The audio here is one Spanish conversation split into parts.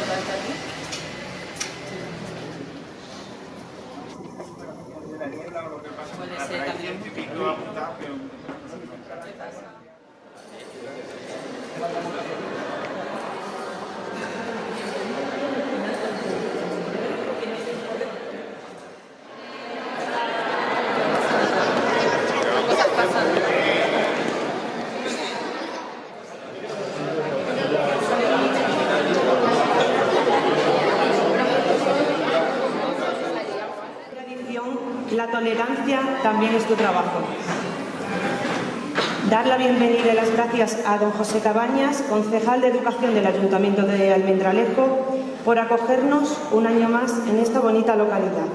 Puede ser también. La tolerancia también es tu trabajo. Dar la bienvenida y las gracias a don José Cabañas, concejal de Educación del Ayuntamiento de Almendralejo, por acogernos un año más en esta bonita localidad.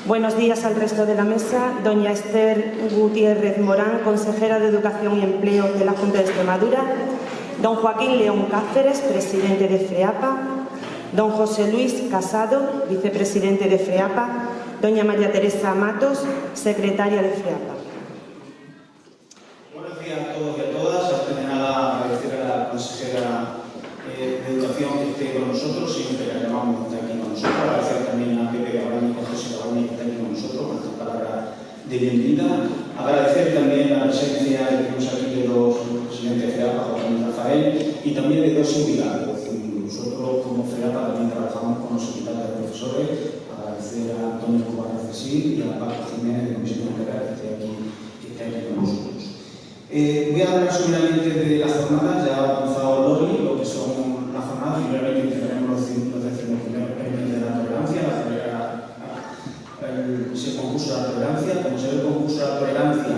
Buenos días al resto de la mesa. Doña Esther Gutiérrez Morán, consejera de Educación y Empleo de la Junta de Extremadura. Don Joaquín León Cáceres, presidente de FREAPA. Don José Luis Casado, vicepresidente de FREAPA. Doña María Teresa Matos, secretaria de FREAPA. Buenos días a todos y a todas. Antes de nada, agradecer a la consejera de Educación que esté con nosotros, siempre la llamamos que está aquí con nosotros. Agradecer también a Pepe Gabriel y a José Cabañas que está aquí con nosotros con esta palabra de bienvenida. Agradecer también la presencia que tenemos aquí de los presidentes de FREAPA, Juan Rafael, y también de dos invitados. Nosotros como FREAPA también trabajamos con los sindicatos de profesores. Agradecer a Antonio Escobar y a Paco Jiménez de Comisión General que está aquí con nosotros. Voy a hablar solamente de las jornadas. Ya ha avanzado Lori lo que son las jornadas. Primeramente tenemos los 11 primeros premios de la tolerancia, ese concurso de la tolerancia. Como se ve el concurso de la tolerancia,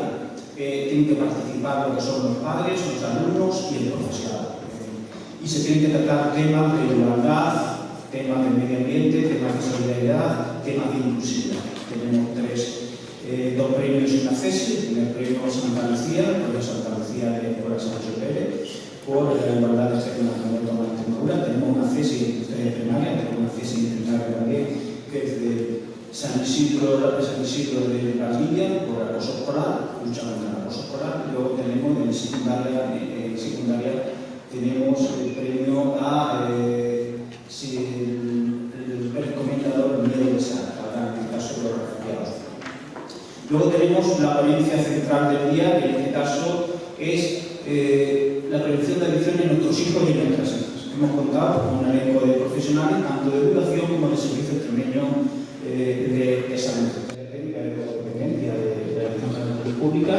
tienen que participar lo que son los padres, los alumnos y el profesorado. Y se tienen que tratar temas de igualdad, temas de medio ambiente, temas de solidaridad, temas de inclusividad. Tenemos dos premios en acceso. El primer premio es Santa Lucía, por Santa Lucía de San José Pérez, por la igualdad de género en la Extremadura. Tenemos una acceso en historia primaria, tenemos una acceso en primaria también, que es de San Isidro de Valdivia, por acoso escolar, lucha contra el acoso escolar. Luego tenemos en secundaria tenemos el premio a el recomendador miedo de Santa, en este caso de los refugiados. Luego tenemos la ponencia central del día, que en este caso es la prevención de adicciones en nuestros hijos y en nuestras hijas. Hemos contado con un elenco de profesionales, tanto de educación como de servicio extremeño de salud. Técnica de dependencia de la Dirección General de Pública,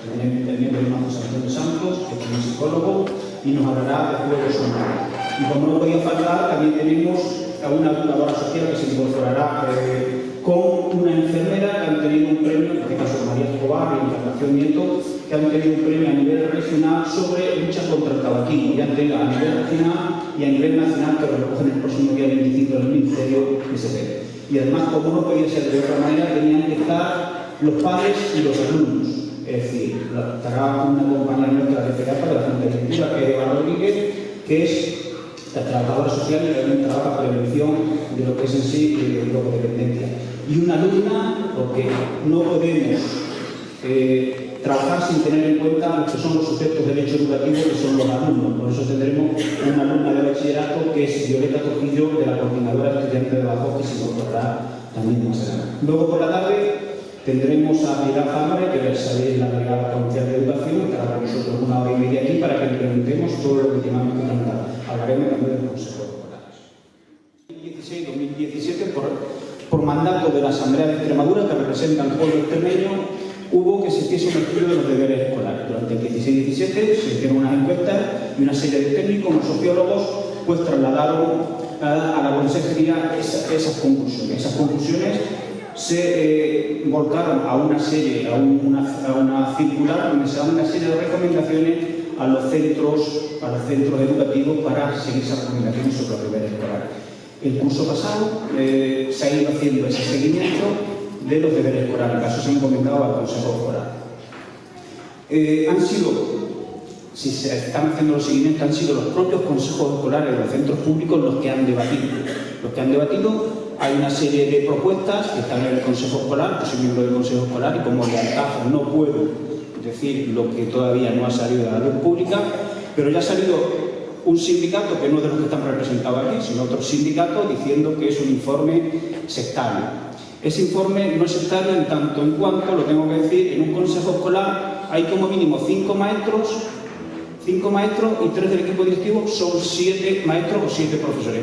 también tenemos a José Antonio Santos, que es un psicólogo, y nos hablará de juegos humanos. Y como no podía faltar, también tenemos a una educadora social que se incorporará con una enfermera que han tenido un premio, en este caso María Escobar y Encarnación Nieto, que han tenido un premio a nivel regional sobre lucha contra el tabaquismo, ya tenga a nivel regional y a nivel nacional, que lo recogen el próximo día 25 del Ministerio de SPE. Y además, como no podía ser de otra manera, tenían que estar los padres y los alumnos. Es decir, estará una compañera nuestra de FREAPA, de la Junta Directiva, que es Eva Rodríguez, que es la trabajadora social y también trabaja prevención de lo que es en sí drogodependencia. Y una alumna, porque no podemos trabajar sin tener en cuenta lo que son los sujetos del hecho educativo, que son los alumnos. Por eso tendremos una alumna de bachillerato que es Violeta Trujillo, de la Coordinadora Estudiante de Bajos, que se incorporará también más adelante. Luego por la tarde tendremos a Pilar Hambre, que va a salir la delegada provincial de Educación, que estará con nosotros 1 hora y media aquí para que le preguntemos todo lo que tengamos que preguntar. Hablaremos también del Consejo Escolar. 2016-2017, por mandato de la Asamblea de Extremadura, que representa al pueblo extremeño, hubo que se hiciese un estudio de los deberes escolares. Durante el 16-17 se hicieron unas encuestas y una serie de técnicos, unos sociólogos, pues trasladaron a la consejería esas conclusiones. Esas conclusiones se volcaron a una serie, a una circular donde se dan una serie de recomendaciones a los centros educativos para seguir esas recomendaciones sobre los deberes escolares. El curso pasado se ha ido haciendo ese seguimiento de los deberes escolares, en caso se han comentado al Consejo Escolar. Si se están haciendo los seguimientos, han sido los propios consejos escolares de los centros públicos los que han debatido. Hay una serie de propuestas que están en el Consejo Escolar, yo soy miembro del Consejo Escolar y como lealtad no puedo decir lo que todavía no ha salido de la luz pública, pero ya ha salido un sindicato que no es de los que están representados aquí, sino otro sindicato diciendo que es un informe sectario. Ese informe no es sectario en tanto en cuanto, lo tengo que decir, en un consejo escolar hay como mínimo 5 maestros y 3 del equipo directivo son 7 maestros o 7 profesores.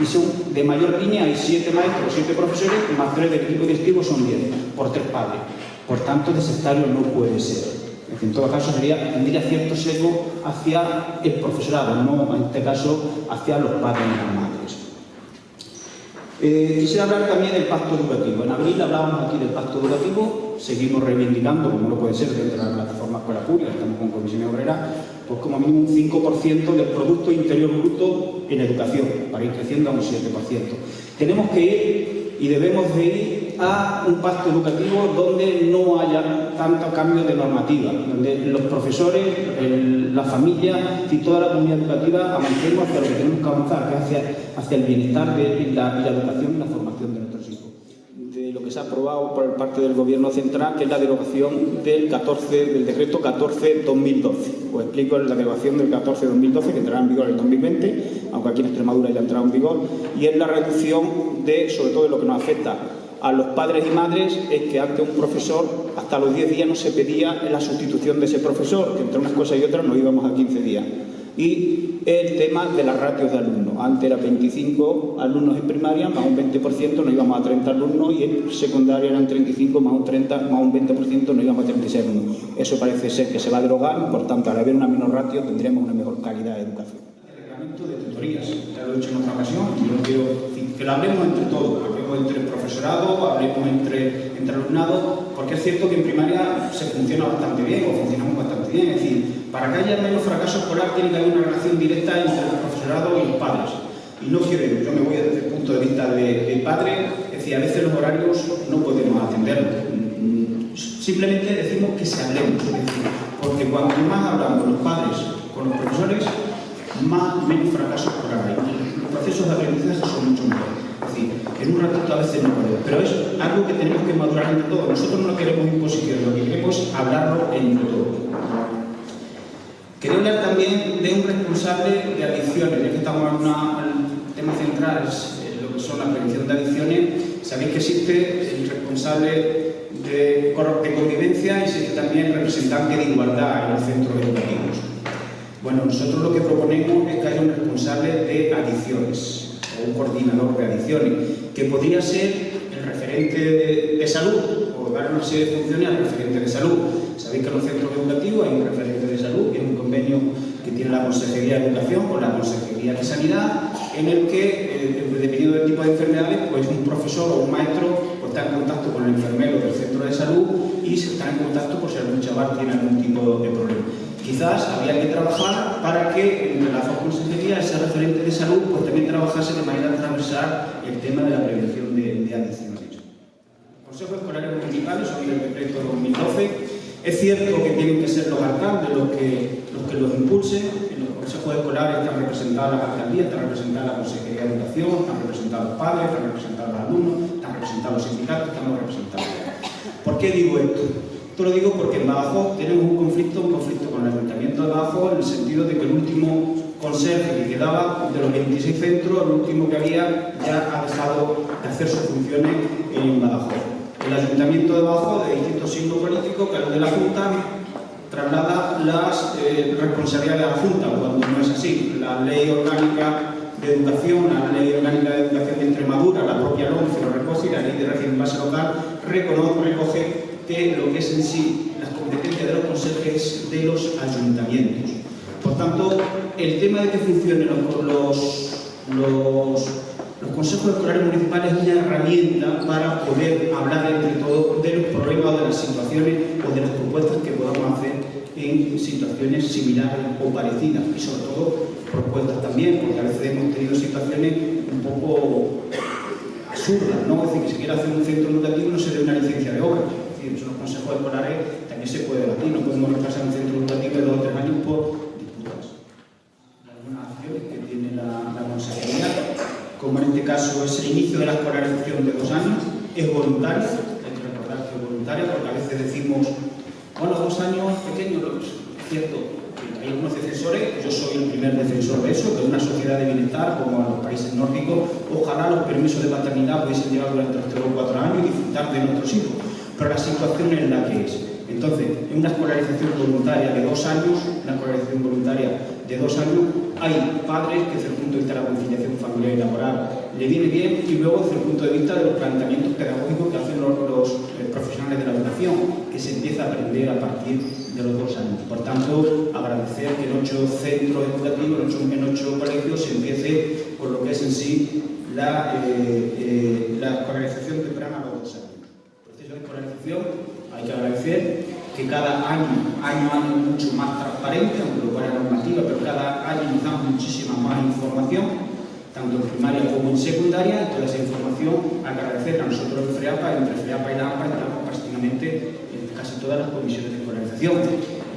Y son de mayor línea hay 7 maestros o 7 profesores, más 3 del equipo directivo son 10, por 3 padres. Por tanto, de sectario no puede ser. En todo caso, tendría cierto sesgo hacia el profesorado, no en este caso hacia los padres y las madres. Quisiera hablar también del pacto educativo. En abril hablábamos aquí del pacto educativo, seguimos reivindicando, como no puede ser dentro de la plataforma Escuela Pública, estamos con Comisiones Obreras, pues como mínimo un 5% del Producto Interior Bruto en educación, para ir creciendo a un 7%. Tenemos que ir y debemos de ir a un pacto educativo donde no haya tanto cambio de normativa, donde los profesores, la familia y toda la comunidad educativa avancemos hacia lo que tenemos que avanzar, que es hacia el bienestar de la educación y la formación de nuestros hijos. De lo que se ha aprobado por parte del Gobierno central, que es la derogación del decreto 14/2012. Os explico la derogación del 14/2012, que entrará en vigor en el 2020, aunque aquí en Extremadura ya ha entrado en vigor, y es la reducción sobre todo de lo que nos afecta a los padres y madres, es que antes un profesor, hasta los 10 días no se pedía la sustitución de ese profesor, que entre unas cosas y otras nos íbamos a 15 días. Y el tema de las ratios de alumnos. Antes eran 25 alumnos en primaria, más un 20%, nos íbamos a 30 alumnos, y en secundaria eran 35, más un 30, más un 20%, nos íbamos a 36 alumnos. Eso parece ser que se va a derogar, por tanto, al haber una menor ratio, tendremos una mejor calidad de educación. El reglamento de tutorías, ya lo he dicho en otra ocasión, y yo quiero que lo hablemos entre todos, hablemos entre el profesorado, hablemos entre alumnado, porque es cierto que en primaria se funciona bastante bien, o funcionamos bastante bien, es decir, para que haya menos fracaso escolar tiene que haber una relación directa entre el profesorado y los padres. Y no quiero, yo me voy desde el punto de vista del padre, es decir, a veces los horarios no podemos atenderlos. Simplemente decimos que se hablemos, es decir, porque cuanto más hablamos los padres con los profesores, menos fracaso escolar hay. Los procesos de aprendizaje son mucho mejores. Es decir, en un ratito a veces no podemos, pero es algo que tenemos que madurar entre todos. Nosotros no queremos imposiciones, lo que queremos es hablarlo entre todos. Quería hablar también de un responsable de adicciones, ya que estamos en el tema central, es lo que son la prevención de adicciones. Sabéis que existe el responsable de convivencia y existe también el representante de igualdad en los centros educativos. Bueno, nosotros lo que proponemos es que haya un responsable de adicciones, o un coordinador de adicciones, que podría ser el referente de salud, o dar una serie de funciones al referente de salud. Sabéis que en los centros educativos hay un referente de salud, que es un convenio que tiene la Consejería de Educación con la Consejería de Sanidad, en el que, dependiendo del tipo de enfermedades, pues un profesor o un maestro pues, está en contacto con el enfermero del centro de salud y se está en contacto por si algún chaval tiene algún tipo de problema. Quizás habría que trabajar para que entre las dos consejerías, ese referente de salud, pues también trabajase de manera transversal el tema de la prevención de adicciones. Los consejos escolares municipales son el decreto 2012. Es cierto que tienen que ser los alcaldes los que los impulsen. En los consejos escolares están representadas las alcaldías, está representada la Consejería de Educación, están representados los padres, están representados los alumnos, están representados los sindicatos, estamos representados. ¿Por qué digo esto? Esto lo digo porque en Badajoz tenemos un conflicto con el Ayuntamiento de Badajoz, en el sentido de que el último conserje que quedaba de los 26 centros, el último que había, ya ha dejado de hacer sus funciones en Badajoz. El Ayuntamiento de Badajoz, de distintos signos políticos, que es de la Junta, traslada las responsabilidades a la Junta, cuando no es así. La Ley Orgánica de Educación, la Ley Orgánica de Educación de Extremadura, la propia LOMCE lo recoge, y la Ley de Régimen Base Local recoge que lo que es en sí las competencias de los conserjes de los ayuntamientos. Por tanto, el tema de que funcionen los consejos escolares municipales es una herramienta para poder hablar entre todos de los problemas, de las situaciones o de las propuestas que podamos hacer en situaciones similares o parecidas, y sobre todo propuestas también, porque a veces hemos tenido situaciones un poco absurdas, ¿no? Es decir, que si quiere hacer un centro educativo no se dé una licencia de obra. Es decir, los consejos escolares también se puede debatir, no podemos retrasar un centro educativo de 2 o 3 años por disputas. Algunas acciones que tiene la Consejería, como en este caso es el inicio de la escolarización de 2 años, es voluntario, hay que recordar que es voluntario, porque a veces decimos, bueno, 2 años pequeños, es cierto, que hay algunos defensores, yo yo soy el primer defensor de eso, de una sociedad de bienestar como en los países nórdicos. Ojalá los permisos de paternidad pudiesen llegar durante los 3 o 4 años y disfrutar de nuestros hijos, pero la situación es la que es. Entonces, en una escolarización voluntaria de 2 años, hay padres que desde el punto de vista de la conciliación familiar y laboral le viene bien, y luego desde el punto de vista de los planteamientos pedagógicos que hacen los profesionales de la educación, que se empieza a aprender a partir de los 2 años. Por tanto, agradecer que en 8 centros educativos, en 8 colegios, se empiece con lo que es en sí la escolarización temprana a los 2 años. El proceso de escolarización, hay que agradecer que cada año es mucho más transparente, aunque lo cual es normativa, pero cada año nos dan muchísima más información, tanto en primaria como en secundaria, y toda esa información hay que agradecer a nosotros en FREAPA, entre FREAPA y la AMPA estamos prácticamente en casi todas las comisiones de escolarización.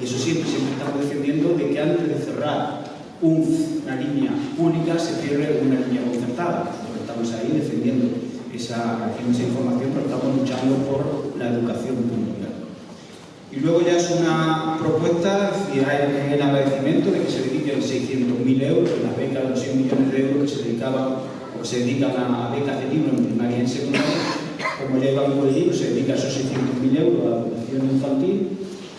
Y eso siempre estamos defendiendo de que antes de cerrar una línea pública se cierre una línea concertada. Nosotros estamos ahí defendiendo esa información, pero estamos luchando por la educación pública. Y luego ya es una propuesta, es el agradecimiento de que se dediquen 600.000 euros, las becas de los 100 millones de euros que se dedicaban o que se dedican a becas de libro en primaria y en secundaria. Como ya iban por allí, se dedica esos 600.000 euros a la educación infantil.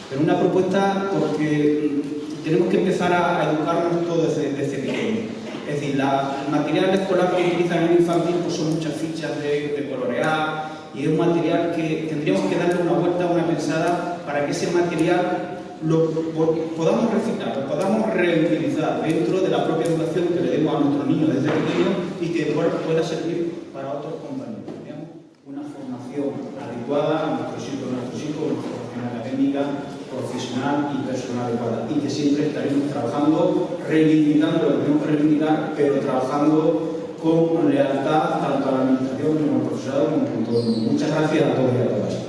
Pero una propuesta porque tenemos que empezar a educarnos todos desde pequeño. Es decir, el material escolar que utilizan en el infantil pues son muchas fichas de colorear, y es un material que tendríamos que darle una vuelta, una pensada, para que ese material lo podamos reciclar, lo podamos reutilizar dentro de la propia educación que le demos a nuestros niños desde pequeños y que pueda servir para otros compañeros. Digamos, una formación adecuada a nuestros hijos, una formación académica, profesional y personal adecuada, y que siempre estaremos trabajando, reivindicando lo que tenemos que reivindicar, pero trabajando con lealtad tanto a la administración como al profesorado como con todo el mundo. Muchas gracias a todos y a todas.